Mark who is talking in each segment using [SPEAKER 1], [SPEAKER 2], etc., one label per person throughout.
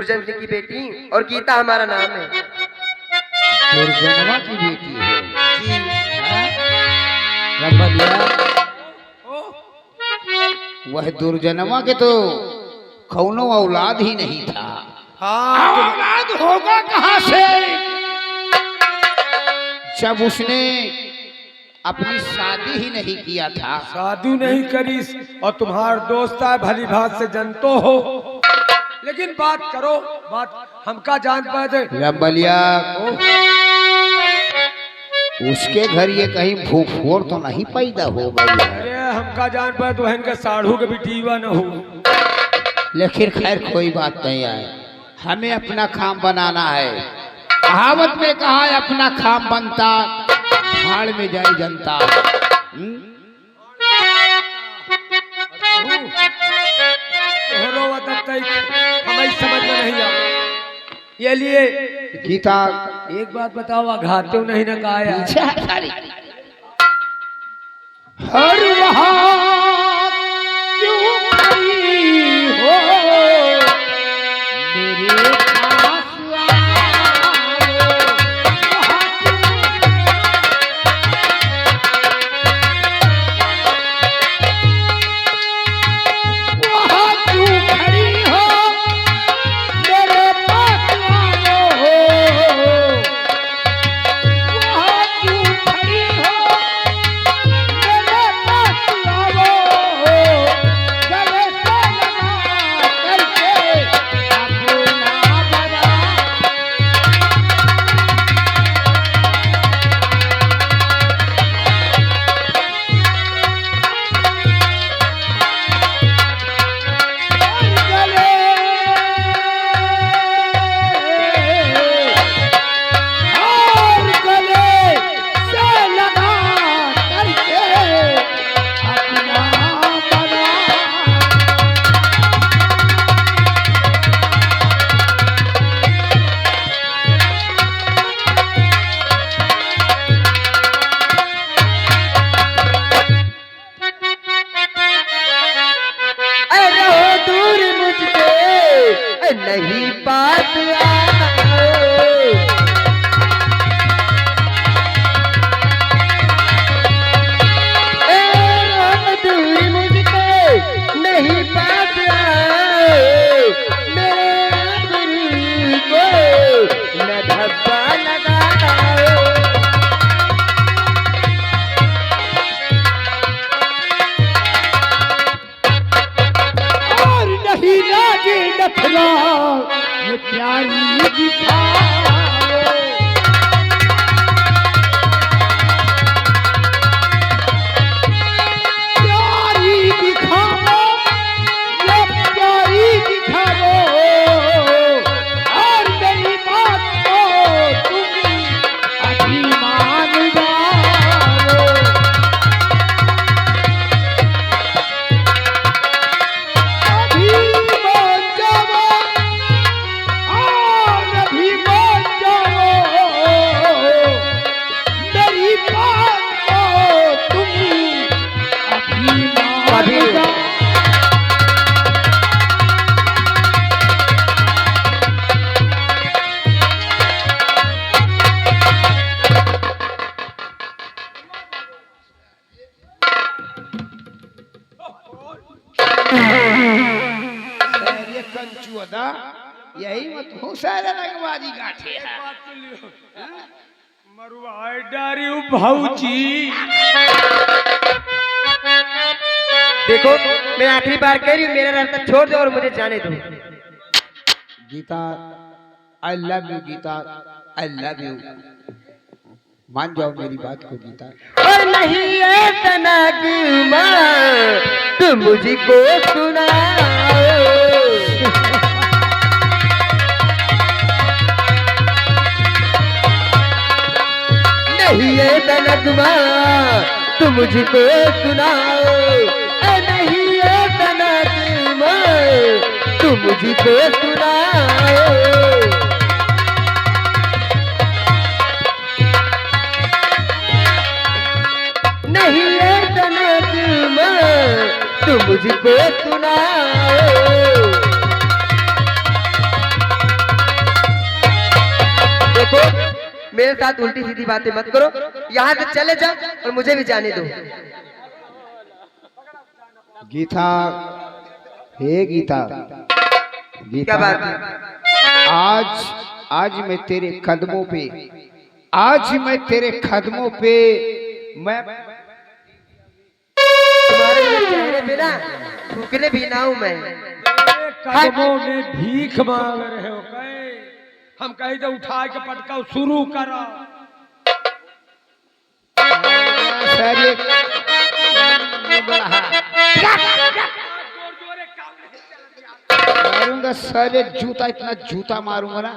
[SPEAKER 1] दुर्जन सिंह की बेटी और गीता हमारा नाम है।
[SPEAKER 2] दुर्जनवा की बेटी है
[SPEAKER 1] जी।
[SPEAKER 2] रंभलिया, वह दुर्जनवा के तो कौनो औलाद ही नहीं था।
[SPEAKER 1] हाँ
[SPEAKER 2] औलाद होगा कहाँ से जब उसने अपनी शादी ही नहीं किया था।
[SPEAKER 3] शादी नहीं करी और तुम्हार दोस्त है, भली भात से जनतो हो, लेकिन बात करो, बात हमका जान पाए।
[SPEAKER 2] रंभलिया, उसके घर ये कहीं भूखोर तो नहीं पैदा हो गई है।
[SPEAKER 3] अरे हमका जान पाए तो इनका साढ़ू के भी टीवा न हो।
[SPEAKER 2] लेकिन खैर कोई बात नहीं है, हमें अपना काम बनाना है। कहावत में कहा है अपना काम बनता भाड़ में जाए जनता।
[SPEAKER 3] हमें समझ में नहीं आ ये लिए
[SPEAKER 2] गीता,
[SPEAKER 3] एक बात बताओ, आघाते नहीं न कहा
[SPEAKER 2] हर वहाँ क्यों खड़ी हो मेरे पास वहाँ क्यों खड़ी हो मेरे पास आओ, वहाँ क्यों खड़ी हो मेरे पास आओ, गले से लगा करके अपना बना। और गले से लगा करके अपना बना।
[SPEAKER 1] अरे हो दूर मुझसे नहीं पास आओ। ए राम दूर मुझसे नहीं पास आओ, मेरे गुरु को न धब्बा लगाओ।
[SPEAKER 2] और नहीं लागे नखरा ये प्यारी दिखाओ। प्यारी दिखाओ, ये प्यारी दिखाओ, और मेरी बात को तुम अभी मान जाओ। अभी मान जाओ, और अभी मान जाओ, मेरी बात को तुम अभी मान जाओ। ये कंचू अदा यही मत हो सारा लगवादी गाठे है।
[SPEAKER 3] मरुआ डारी भाऊजी,
[SPEAKER 1] देखो मैं आखिरी बार कह रही हूँ, मेरा रास्ता छोड़ दो और मुझे जाने दो।
[SPEAKER 2] Geeta, I love you Geeta, I love you. मान जाओ मेरी बात को गीता।
[SPEAKER 1] और नहीं है तनगमा तुम मुझको सुनाओ। नहीं है तनगमा तुम मुझको सुनाओ। नहीं है तनगमा तुम मुझको सुनाओ। नहीं है तनगमा तुम मुझको सुनाओ। मेरे साथ उल्टी सीधी बातें मत करो, यहाँ से चले जाओ और मुझे भी जाने दो।
[SPEAKER 2] गीता, हे गीता,
[SPEAKER 1] क्या
[SPEAKER 2] गीता,
[SPEAKER 1] बात है?
[SPEAKER 2] आज मैं तेरे कदमों पे, आज मैं तेरे कदमों पे, मैं
[SPEAKER 1] तुम्हारे चेहरे पे ना थूकने भी ना हूं मैं।
[SPEAKER 3] कदमों में भीख मांग रहे हो कहे, हम कहीं तो उठा के पटका शुरू करो।
[SPEAKER 2] सारे मारूंगा, सारे जूता, इतना जूता मारूंगा ना,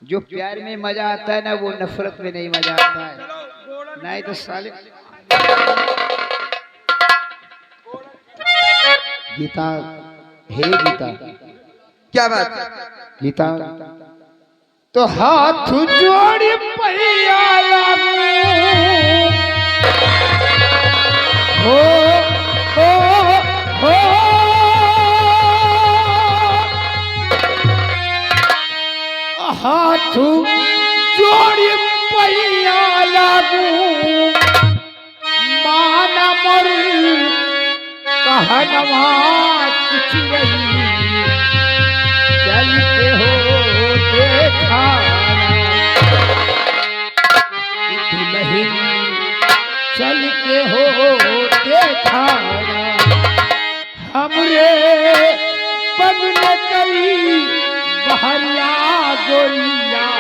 [SPEAKER 2] जो प्यार में मजा आता है ना वो नफरत में नहीं मजा आता है। नहीं तो साले गीता, हे गीता,
[SPEAKER 1] क्या बात?
[SPEAKER 2] गीता, तो हाथ जोड़ी पैया हो हो हो, हाथ जोड़ी पैया लागू, माना मरू कहनवा कुछ नहीं, चलते हो देखा दुल्हन, चलते हो देखा हमरे पगल कई बहरिया गोरिया।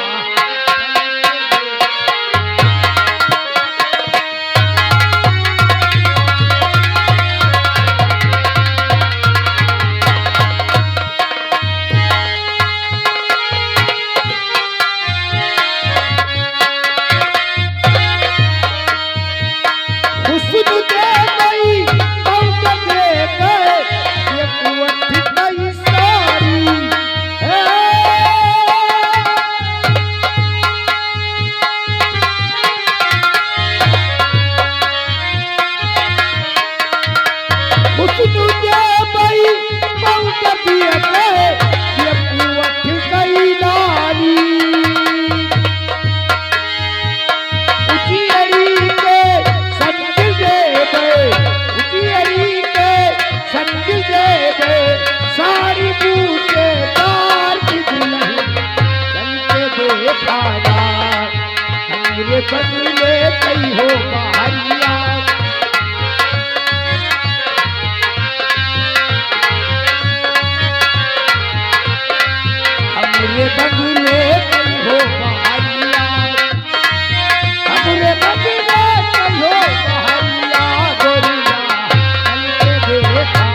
[SPEAKER 2] बदले कई हो बहरिया, हमरे बदले कई हो बहरिया, हमरे बदले कई हो बहरिया गोरिया, चलते देखा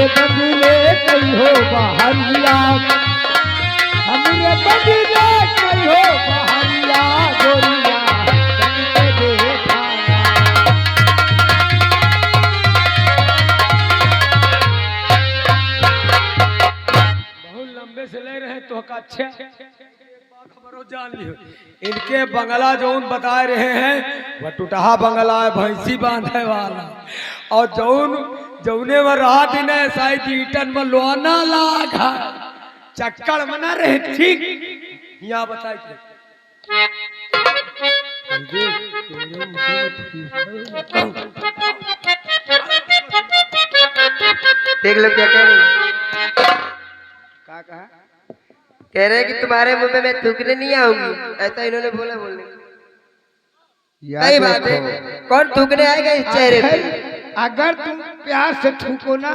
[SPEAKER 2] बदले कई हो बहरिया, हमरे बदले कई हो बहरिया गोरिया, चलते देखा
[SPEAKER 3] बहुत लंबे से ले रहे तो का अच्छा खबरों जान लियो। इनके बंगला जौन बता रहे हैं वह टूटहा बंगला है, भैंसी बांधे वाला, और जौने में रात दिन ऐसा ईटन में लोना लागा चक्कर मना रहे ठीक यहाँ बताई
[SPEAKER 1] देख लो क्या कह रहे हैं।
[SPEAKER 2] क्या कहा?
[SPEAKER 1] कह रहे हैं कि तुम्हारे मुंह में मैं थूकने नहीं आऊंगी, ऐसा इन्होंने बोला। बोलने सही बात है, कौन थूकने आएगा इस चेहरे पे।
[SPEAKER 2] अगर तुम प्यार से थूको ना,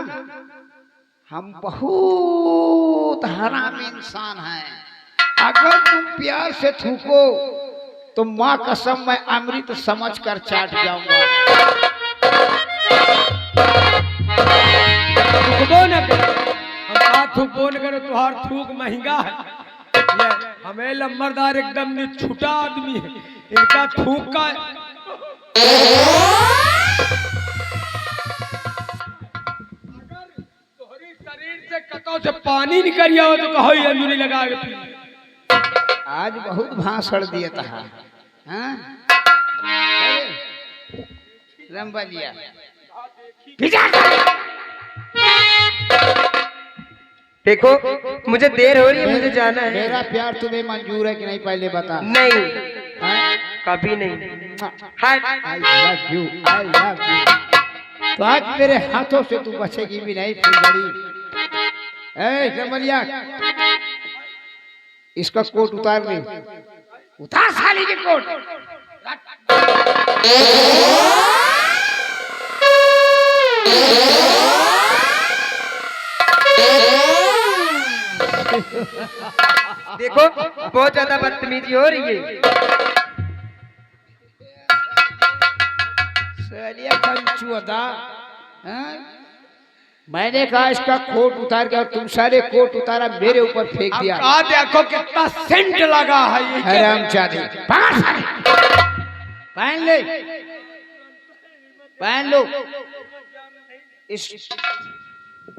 [SPEAKER 2] हम बहुत हरामी इंसान हैं। अगर तुम प्यार से थूको तो माँ कसम मैं अमृत समझ कर चाट जाऊंगा।
[SPEAKER 3] थूकबो न करो, हम का थूकबो न करो, तुहार थूक महंगा है। ये हमें लंबरदार एकदम छुटा आदमी है, इनका थूक का तोहरी शरीर से कतौ से पानी निकल आओ तो कहो अंजलि लगा के पी।
[SPEAKER 2] आज बहुत भाषण दिया था। हाँ? लंबा लिया
[SPEAKER 1] देखो मुझे देर हो रही है, मुझे जाना है।
[SPEAKER 2] मेरा प्यार तुम्हें मंजूर है कि नहीं पहले बता।
[SPEAKER 1] नहीं,
[SPEAKER 2] हाँ?
[SPEAKER 1] कभी नहीं। हट।
[SPEAKER 2] I love you, I love you। तो आज मेरे हाथों से तू बचेगी भी नहीं फुलझड़ी। ए जमलिया, इसका कोट उतार ले। उतार साली के कोट।
[SPEAKER 1] देखो बहुत ज्यादा बदतमीजी हो रही है।
[SPEAKER 2] सालिया कंचुदा, हाँ? मैंने कहा इसका कोट उतार के, और तुम सारे कोट उतारा मेरे ऊपर फेंक दिया।
[SPEAKER 3] अब देखो कितना सेंट लगा है ये।
[SPEAKER 2] हरामजादी, पकड़ सारे। पहन ले, पहन लो।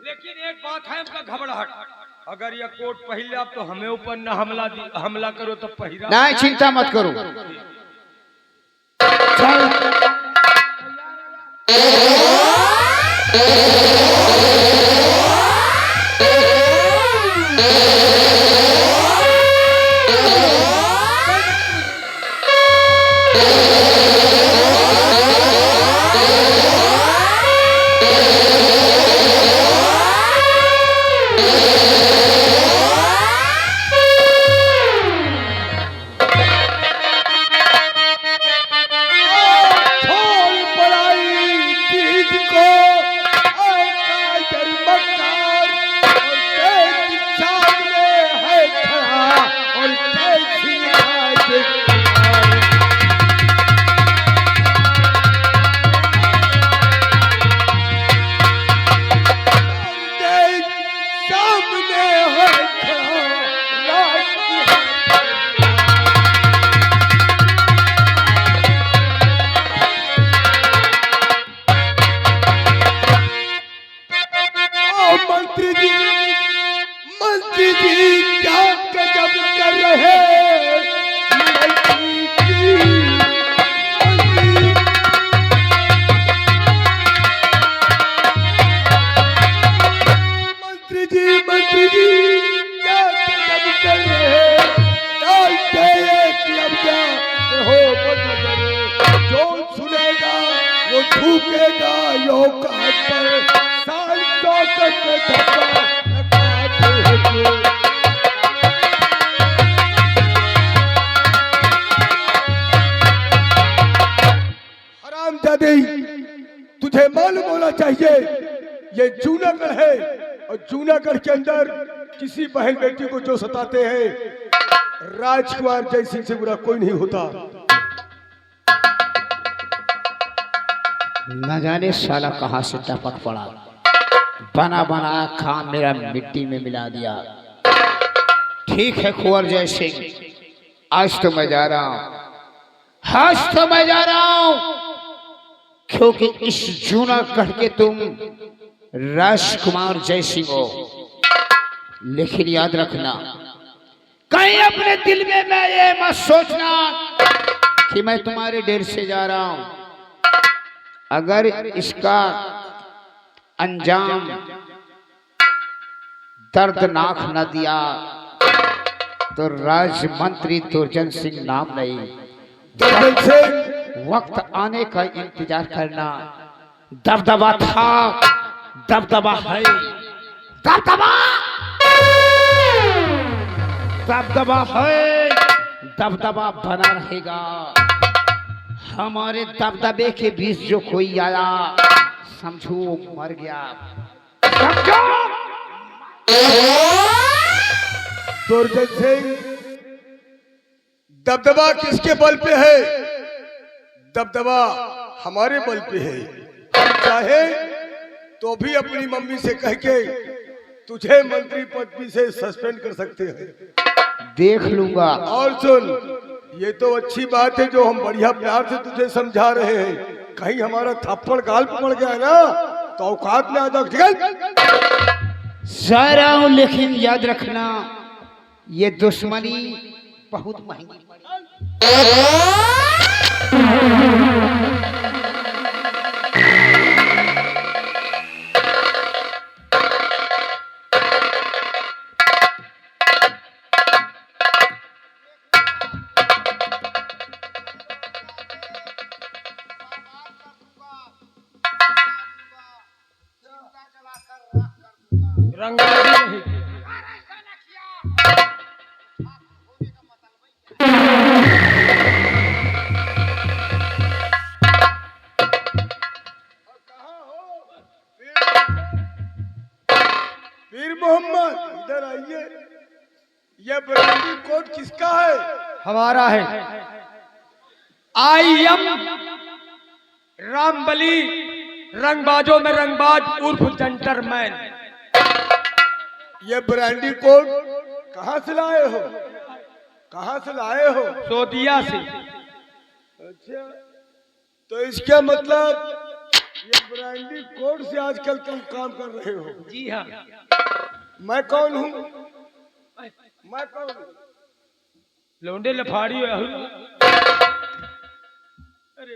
[SPEAKER 3] लेकिन एक बात है, हमका घबराहट, अगर ये कोट पहले आप तो हमें ऊपर न हमला करो तो पहिरा।
[SPEAKER 2] नहीं, चिंता मत करो। चल।
[SPEAKER 3] मंत्री जी क्या गजब कर रहे हैं। मंत्री जी क्या गजब कर रहे हैं। डालते हो जो सुनेगा वो थूकेगा यो काट पर साल चौकट में धक्का। हरामजादी, तुझे मालूम होना चाहिए ये जूनागढ़ है, और जूनागढ़ के अंदर किसी बहन बेटी को जो सताते हैं राजकुमार जय सिंह से बुरा कोई नहीं होता।
[SPEAKER 2] न जाने साला कहां से टपक पड़ा, बना बना खाम मेरा मिट्टी में मिला दिया। ठीक है कुंवर जय सिंह, आज तो मैं जा रहा हूं, आज तो मैं जा रहा हूं, क्योंकि इस जूनागढ़ के तुम राजकुमार जय सिंह हो। लेकिन याद रखना, कहीं अपने दिल में मैं ये मत सोचना कि मैं तुम्हारे डेर से जा रहा हूं। अगर इसका अंजाम दर्दनाक न दिया तो राजमंत्री दुर्जन सिंह नाम नहीं। दुर्जन सिंह, वक्त आने का इंतजार करना। दबदबा था दबदबा है, दबदबा दबदबा है, दबदबा बना रहेगा। हमारे दबदबे के बीच जो कोई आया समझो मर गया, समझो।
[SPEAKER 3] दुर्जन सिंह, दबदबा किसके बल पे है? दबदबा हमारे बल पे है। हम चाहे तो भी अपनी मम्मी से कह के तुझे मंत्री पद से सस्पेंड कर सकते हैं।
[SPEAKER 2] देख लूंगा।
[SPEAKER 3] और सुन, ये तो अच्छी बात है जो हम बढ़िया प्यार से तुझे समझा रहे हैं। कहीं हमारा थप्पड़ गाल पे पड़ गया ना तो औकात में आ जाओ।
[SPEAKER 2] सारा हूं, लेकिन याद रखना ये दुश्मनी बहुत महंगी
[SPEAKER 3] रंगबाजी नहीं। पीर मोहम्मद, इधर आइए। यह ब्रांडी कोट किसका है? हमारा है। आई एम रामबली, रंगबाजों में रंगबाज उर्फ जेंटलमैन। ये ब्रांडी कोट कहाँ से लाए हो? कहाँ से लाए हो? सोदिया से। अच्छा, तो इसका मतलब ये ब्रांडी कोट से आजकल तुम काम कर रहे हो? जी हाँ। मैं कौन हूँ? मैं कौन हूँ? लौंडे लफाड़ी हो। अरे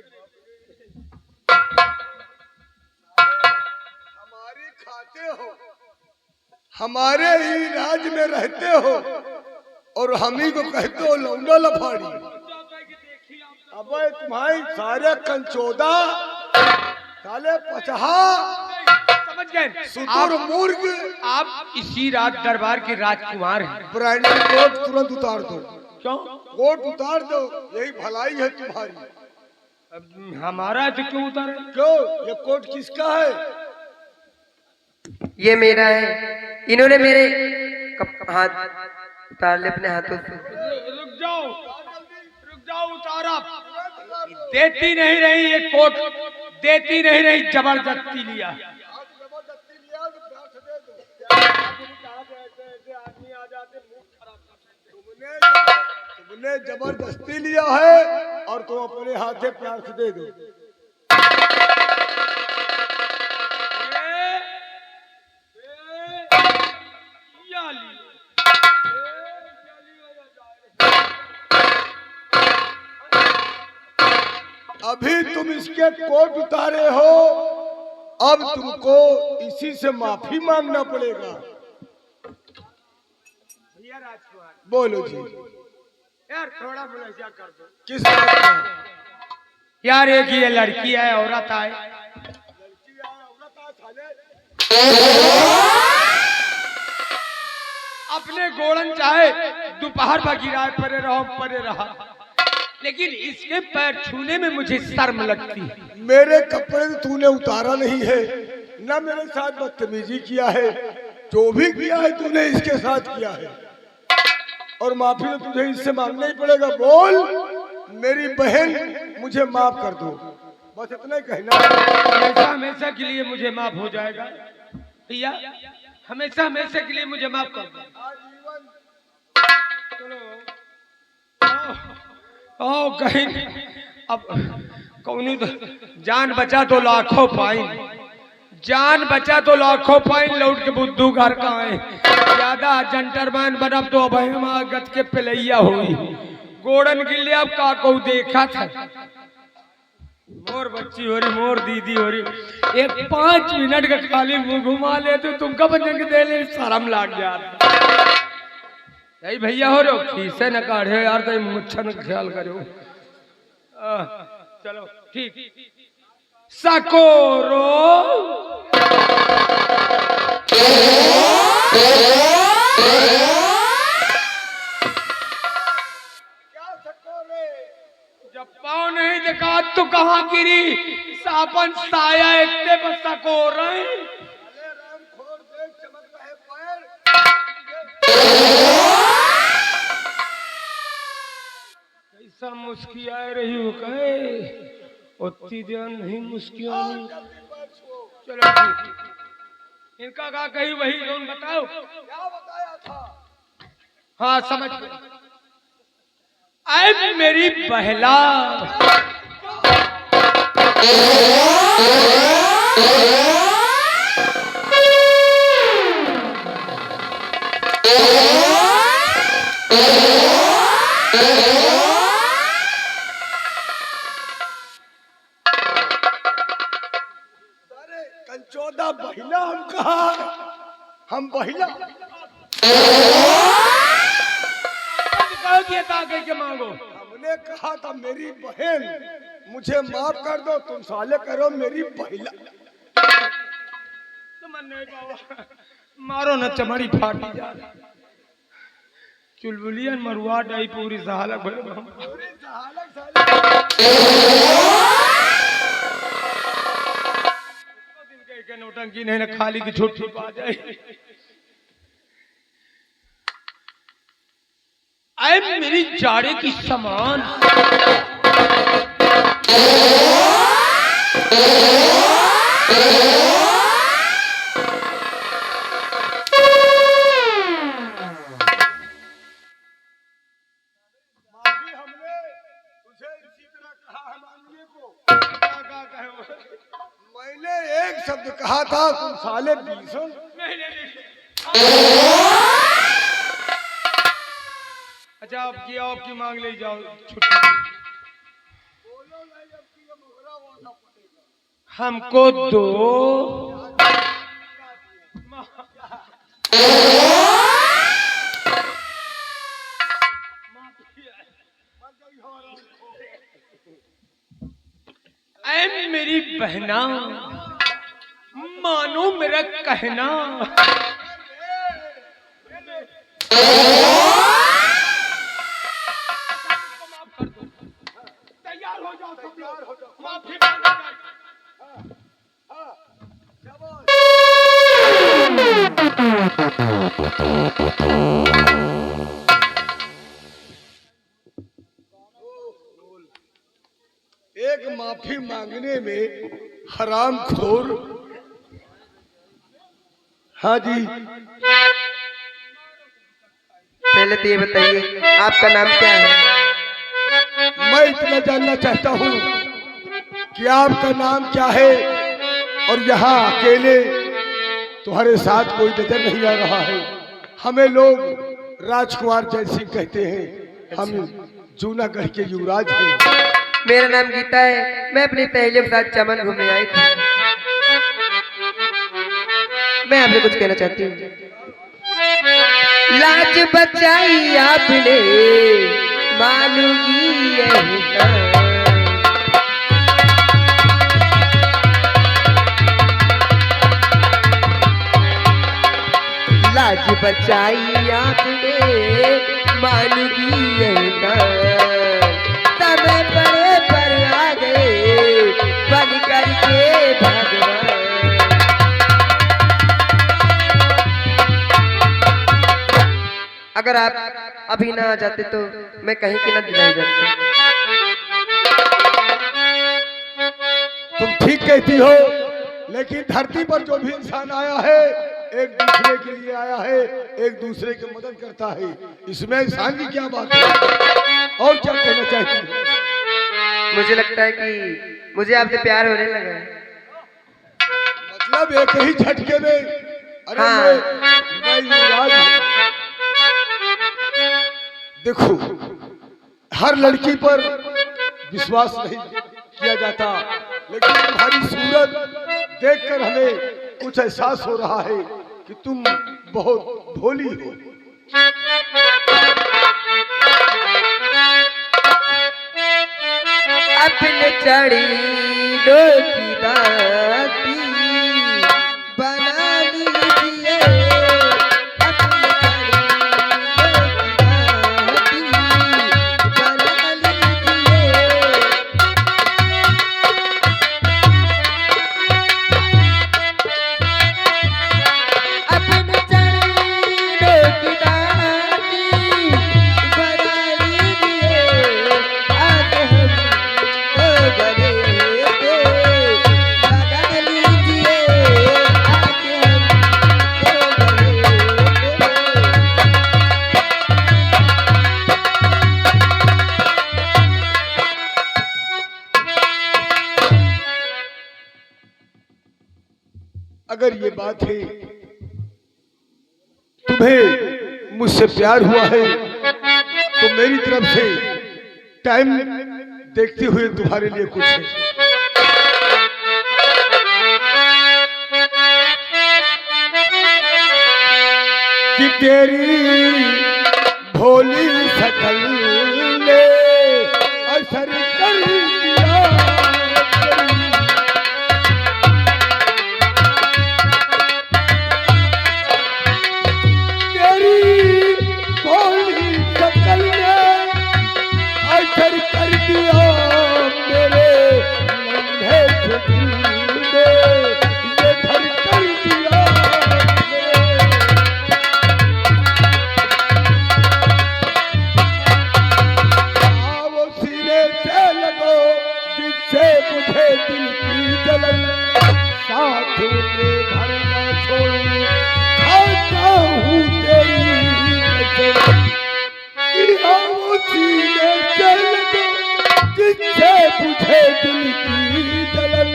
[SPEAKER 3] हमारी खाते हो, हमारे ही राज में रहते हो और हम ही को कहते हो लौंडा लफाड़ी। अब तुम्हारी सारे कंचोदा, साले पचहा, समझ गए? सुतुर मूर्ख, आप इसी राज दरबार के राजकुमार हैं। ब्रांडी कोट तुरंत उतार दो। क्यों? कोट उतार दो, यही भलाई है तुम्हारी। हमारा तो क्यों उतारे? क्यों? ये कोट किसका है?
[SPEAKER 1] ये मेरा है। इन्होंने मेरे हाथ उतार ले अपने हाथों से।
[SPEAKER 3] रुक जाओ, रुक जाओ, उतारा। देती नहीं रही ये कोट, देती नहीं रही, जबरदस्ती लिया। तुमने जबरदस्ती लिया है और तुम अपने हाथ से प्यार से दे दो। अभी तुम इसके कोट उतारे हो, अब तुमको इसी से माफी मांगना पड़ेगा। भैया राजकुमार, बोलो जी। यार थोड़ा मुलाजा कर दो। किस बात का? यार एक ये लड़की है, औरत है। लड़की है, औरत है साले। अपने गोड़न चाहे दोपहर पर गिराए परे रहो, परे रहा, लेकिन इसके पैर छूने में मुझे शर्म लगती है। मेरे कपड़े तो तूने उतारा नहीं है, ना मेरे साथ बदतमीजी किया है। जो भी किया है तूने इसके साथ किया है, और माफी तो तुझे इससे मांगना ही पड़ेगा। बोल, मेरी बहन मुझे माफ कर दो, बस इतना ही कहना। हमेशा हमेशा के लिए मुझे माफ हो जाएगा भैया, हमेशा हमेशा के लिए मुझे माफ कर दो। ओ कहीं अब कौन तो जान बचा तो लाखों पाइन, जान बचा तो लाखों पाइन, लौट के बुद्धू घर का आए। ज्यादा जेंटलमैन बनब तो अब गत के पिलैया हुई। गोड़न गिल्ली अब का को देखा था। मोर बच्ची हो रही, मोर दीदी हो रही, एक 5 मिनट का खाली मुंह घुमा ले तो तुमका बचन के दे ले, शर्म लाग जाता। यही भैया हो रहे हो, खीसे न काढ़े यार, तो मुच्छन ख्याल करो। चलो ठीक। सकोरो। जब पाँव नहीं दिखा तो कहाँ गिरी, सापन साया एकते पर सको रहे। कैसा मुस्किया रही हो कहे, उतनी देर नहीं मुस्कियानी। चलो ठीक, इनका का कही वही जोन बताओ। क्या बताया था? हाँ समझ गए। ऐ मेरी बहला,
[SPEAKER 4] कंचोदा बहिला हम कहा, हम बहिला
[SPEAKER 3] के मांगो।
[SPEAKER 4] हमने कहा था मेरी बहन, मुझे माफ कर दो, तुम साले करो मेरी बहिला।
[SPEAKER 3] समझ नहीं पावा, मारो न चमड़ी फाटी जा। चुलबुलियन मरुआ डाई पूरी सहालक भले पूरी सहालक दिन के नौटंकी नहीं न खाली की छुट छुट आ जाए। ऐ मेरी जाड़े की समान,
[SPEAKER 4] मैंने एक शब्द कहा था, तुम साले बीसों।
[SPEAKER 3] अच्छा आप किया, आपकी मांग ले जाओ छुट्टी। हमको दो ऐ मेरी बहना, मानो मेरा कहना। तैयार हो जाओ सब लोग, माफी मांगो।
[SPEAKER 4] एक माफी मांगने में हराम खोर। हाँ जी,
[SPEAKER 1] पहले तो ये बताइए आपका नाम क्या है?
[SPEAKER 4] मैं इतना जानना चाहता हूँ कि आपका नाम क्या है, और यहाँ अकेले तुम्हारे साथ कोई नजर नहीं आ रहा है। हमें लोग राजकुमार जय सिंह कहते हैं, हम जूनागढ़ के युवराज हैं।
[SPEAKER 1] मेरा नाम गीता है, मैं अपनी सहेलियों के साथ चमन घूमने आई थी। मैं आपसे कुछ कहना चाहती हूँ। लाज बचाई आपने, मानूंगी यही तो। लाज बचाई आपने, मानूंगी यही तो। समय पड़े पर आ गए, बन करके भगवान। अगर आप अभी ना आ जाते तो मैं कहीं की न दिलाई जाती।
[SPEAKER 4] तुम ठीक कहती हो, लेकिन धरती पर जो भी इंसान आया है, एक दूसरे के लिए आया है, एक दूसरे की मदद करता है। इसमें इंसान की क्या बात है? और क्या कहना चाहती हो?
[SPEAKER 1] मुझे लगता है कि मुझे आपसे प्यार होने लगा है।
[SPEAKER 4] मतलब एक ही झटके में? अरे
[SPEAKER 1] हाँ।
[SPEAKER 4] मैं युवराज हूं। देखो, हर लड़की पर विश्वास नहीं किया जाता, लेकिन तुम्हारी सूरत देखकर हमें कुछ एहसास हो रहा है कि तुम बहुत भोली हो।
[SPEAKER 1] अपने चढ़ी डोकी दाती बना लीजिए अपने चरणों की दाती बना लीजिए आगे हमको गले पे लगा लीजिए आगे हमको
[SPEAKER 4] अगर ये बात है तुम्हें मुझसे प्यार हुआ है तो मेरी तरफ से टाइम देखते हुए तुम्हारे लिए कुछ है। कि तेरी भोली शकल ने असर कर दिया असर कर दिया मेरे नन्हे से दिल में ये घर कर दिया आओ सीने से लगो जिससे मुझे दिल की जलन साथ में भरना छोड़ू खाता हूँ तेरी कसम आओ सीने से लगो जिससे मुझे दिल की जलन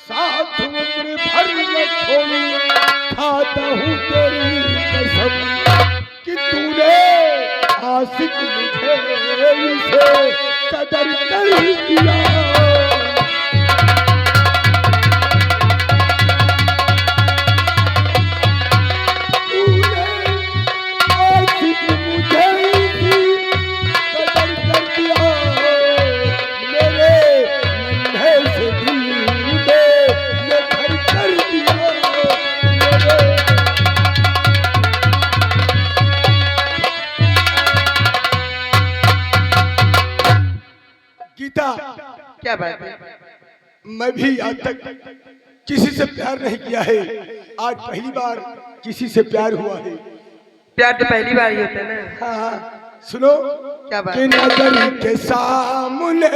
[SPEAKER 4] साथ उम्र भर न छोड़ू खाता हूँ तेरी कसम कि तूने आशिक मुझे इसे कदर कर दिया गीता।
[SPEAKER 1] क्या बात है?
[SPEAKER 4] मैं भी आज तक किसी से प्यार नहीं किया है, आज पहली बार किसी से प्यार हुआ है।
[SPEAKER 1] प्यार तो पहली बार ही होता है ना।
[SPEAKER 4] हाँ सुनो
[SPEAKER 1] क्या बात?
[SPEAKER 4] कि नजर के सामने